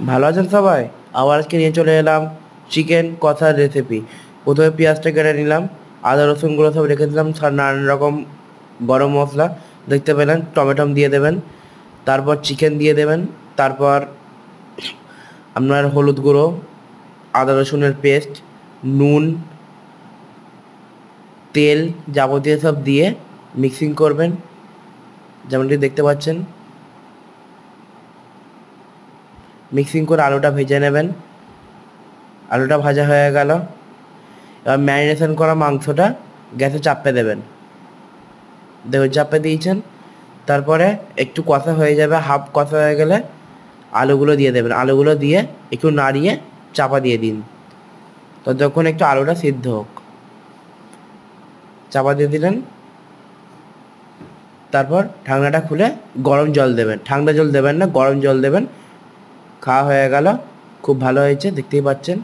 ভালো আছেন সবাই? আবার আজকে নিয়ে চলে এলাম চিকেন কষার রেসিপি। প্রথমে পেঁয়াজটা কেটে নিলাম, আদা রসুনগুলো সব রেখে দিলাম, নানান রকম গরম মশলা দেখতে পেলেন, টমেটম দিয়ে দেবেন, তারপর চিকেন দিয়ে দেবেন, তারপর আপনার হলুদ গুঁড়ো, আদা রসুনের পেস্ট, নুন, তেল যাবতীয় সব দিয়ে মিক্সিং করবেন, যেমনটি দেখতে পাচ্ছেন। মিক্সিং করে আলুটা ভেজে নেবেন। আলুটা ভাজা হয়ে গেল, এবার ম্যারিনেশন করা মাংসটা গ্যাসে চাপতে দেবেন। দেখুন চাপে দিয়েছেন। তারপরে একটু কষা হয়ে যাবে, হাফ কষা হয়ে গেলে আলুগুলো দিয়ে দেবেন। আলুগুলো দিয়ে একটু নাড়িয়ে চাপা দিয়ে দিন, ততক্ষণ একটু আলুটা সিদ্ধ হোক। চাপা দিয়ে দিলেন, তারপর ঢাকনাটা খুলে গরম জল দেবেন। ঠান্ডা জল দেবেন না, গরম জল দেবেন। খাওয়া হয়ে গেল, খুব ভালো হয়েছে, দেখতেই পাচ্ছেন।